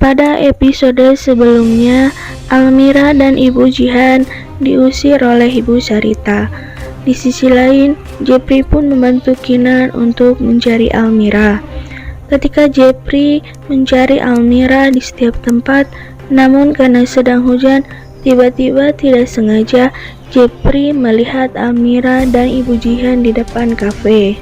Pada episode sebelumnya, Almira dan Ibu Jihan diusir oleh Ibu Sarita. Di sisi lain, Jepri pun membantu Kinan untuk mencari Almira. Ketika Jepri mencari Almira di setiap tempat, namun karena sedang hujan, tiba-tiba tidak sengaja Jepri melihat Almira dan Ibu Jihan di depan kafe.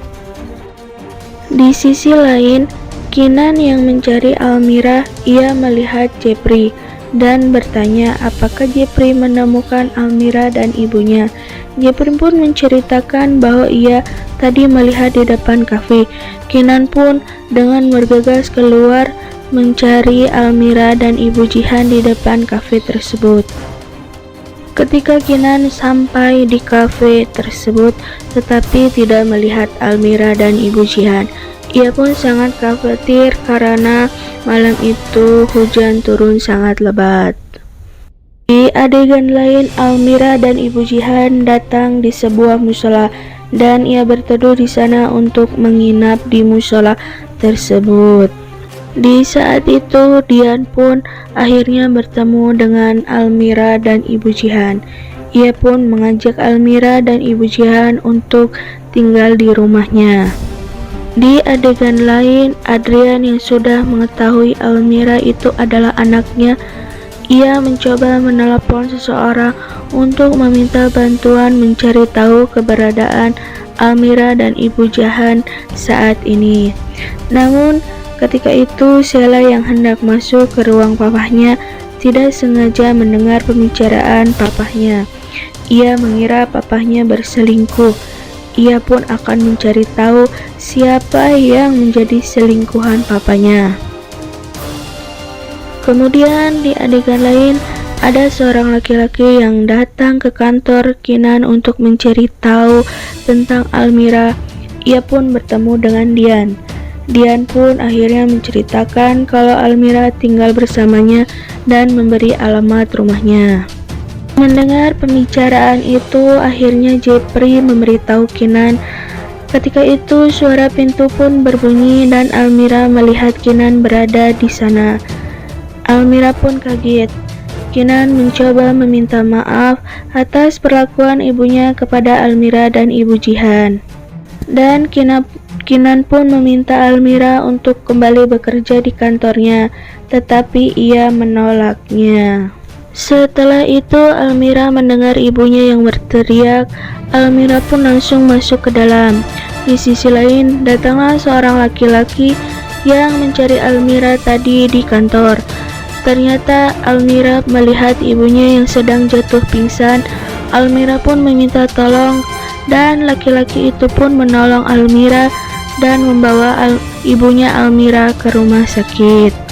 Di sisi lain, Kinan yang mencari Almira, ia melihat Jepri dan bertanya apakah Jepri menemukan Almira dan ibunya. Jepri pun menceritakan bahwa ia tadi melihat di depan kafe. Kinan pun dengan bergegas keluar mencari Almira dan Ibu Jihan di depan kafe tersebut. Ketika Kinan sampai di kafe tersebut tetapi tidak melihat Almira dan Ibu Jihan, ia pun sangat khawatir karena malam itu hujan turun sangat lebat. Di adegan lain, Almira dan Ibu Jihan datang di sebuah musola dan ia berteduh di sana untuk menginap di musola tersebut. Di saat itu, Dian pun akhirnya bertemu dengan Almira dan Ibu Jihan. Ia pun mengajak Almira dan Ibu Jihan untuk tinggal di rumahnya. Di adegan lain, Adrian yang sudah mengetahui Almira itu adalah anaknya, ia mencoba menelepon seseorang untuk meminta bantuan mencari tahu keberadaan Almira dan Ibu Jihan saat ini. Namun, ketika itu Sheila yang hendak masuk ke ruang papahnya tidak sengaja mendengar pembicaraan papahnya. Ia mengira papahnya berselingkuh. Ia pun akan mencari tahu siapa yang menjadi selingkuhan papanya. Kemudian di adegan lain, ada seorang laki-laki yang datang ke kantor Kinan untuk mencari tahu tentang Almira. Ia pun bertemu dengan Dian. Dian pun akhirnya menceritakan kalau Almira tinggal bersamanya dan memberi alamat rumahnya. Mendengar pembicaraan itu, akhirnya Jepri memberitahu Kinan. Ketika itu suara pintu pun berbunyi dan Almira melihat Kinan berada di sana. Almira pun kaget. Kinan mencoba meminta maaf atas perlakuan ibunya kepada Almira dan Ibu Jihan. Dan Kinan pun meminta Almira untuk kembali bekerja di kantornya, tetapi ia menolaknya. Setelah itu Almira mendengar ibunya yang berteriak. Almira pun langsung masuk ke dalam. Di sisi lain, datanglah seorang laki-laki yang mencari Almira tadi di kantor. Ternyata Almira melihat ibunya yang sedang jatuh pingsan. Almira pun meminta tolong dan laki-laki itu pun menolong Almira dan membawa ibunya Almira ke rumah sakit.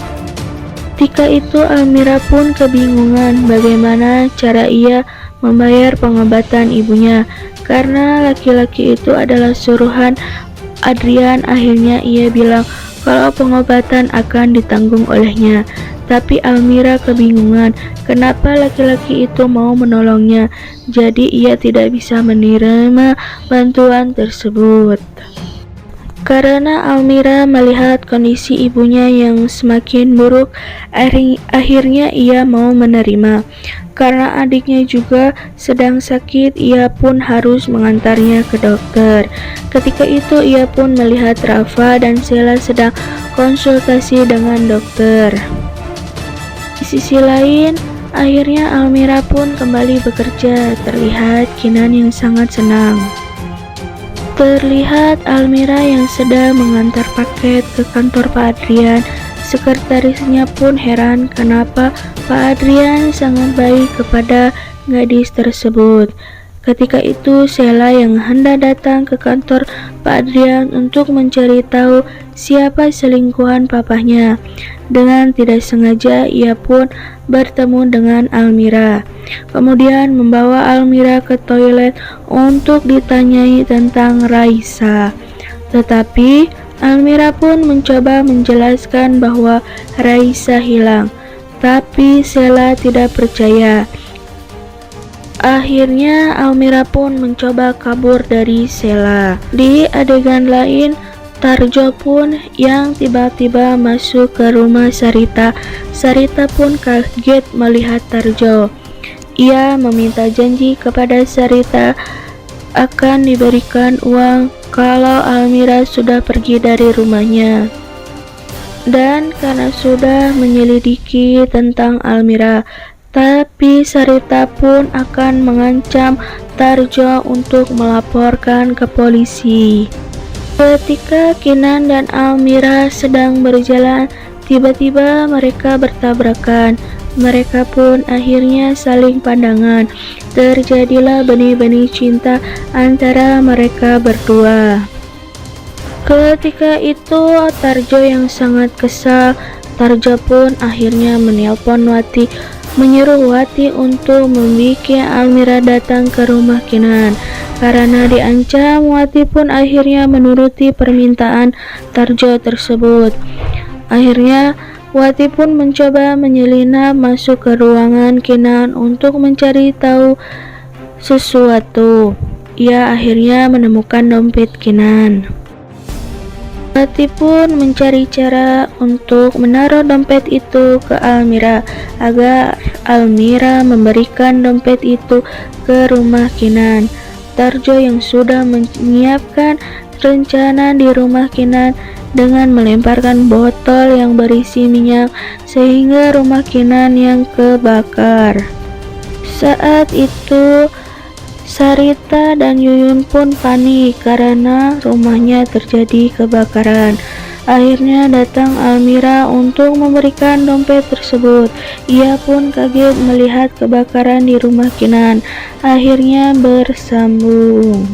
Ketika itu Almira pun kebingungan bagaimana cara ia membayar pengobatan ibunya karena laki-laki itu adalah suruhan Adrian. Akhirnya ia bilang kalau pengobatan akan ditanggung olehnya, tapi Almira kebingungan kenapa laki-laki itu mau menolongnya, jadi ia tidak bisa menerima bantuan tersebut. Karena Almira melihat kondisi ibunya yang semakin buruk, akhirnya ia mau menerima. Karena adiknya juga sedang sakit, ia pun harus mengantarnya ke dokter. Ketika itu ia pun melihat Rafa dan Sheila sedang konsultasi dengan dokter. Di sisi lain, akhirnya Almira pun kembali bekerja. Terlihat Kinan yang sangat senang. Terlihat Almira yang sedang mengantar paket ke kantor Pak Adrian. Sekretarisnya pun heran kenapa Pak Adrian sangat baik kepada gadis tersebut. Ketika itu Sheila yang hendak datang ke kantor Pak Adrian untuk mencari tahu siapa selingkuhan papahnya. Dengan tidak sengaja ia pun bertemu dengan Almira. Kemudian membawa Almira ke toilet untuk ditanyai tentang Raisa. Tetapi Almira pun mencoba menjelaskan bahwa Raisa hilang, tapi Sheila tidak percaya. Akhirnya Almira pun mencoba kabur dari Sheila. Di adegan lain, Tarjo pun yang tiba-tiba masuk ke rumah Sarita Sarita pun kaget melihat Tarjo. Ia meminta janji kepada Sarita akan diberikan uang kalau Almira sudah pergi dari rumahnya. Dan karena sudah menyelidiki tentang Almira, tapi Sarita pun akan mengancam Tarjo untuk melaporkan ke polisi. Ketika Kinan dan Almira sedang berjalan, tiba-tiba mereka bertabrakan. Mereka pun akhirnya saling pandangan. Terjadilah benih-benih cinta antara mereka berdua. Ketika itu Tarjo yang sangat kesal. Tarjo pun akhirnya menelpon Wati, menyuruh Wati untuk membuat Almira datang ke rumah Kinan. Karena diancam, Wati pun akhirnya menuruti permintaan Tarjo tersebut. Akhirnya Wati pun mencoba menyelinap masuk ke ruangan Kinan untuk mencari tahu sesuatu. Ia akhirnya menemukan dompet Kinan. Wati pun mencari cara untuk menaruh dompet itu ke Almira agar Almira memberikan dompet itu ke rumah Kinan. Tarjo yang sudah menyiapkan rencana di rumah Kinan dengan melemparkan botol yang berisi minyak sehingga rumah Kinan yang kebakar. Saat itu Sarita dan Yuyun pun panik karena rumahnya terjadi kebakaran. Akhirnya datang Almira untuk memberikan dompet tersebut. Ia pun kaget melihat kebakaran di rumah Kinan. Akhirnya bersambung.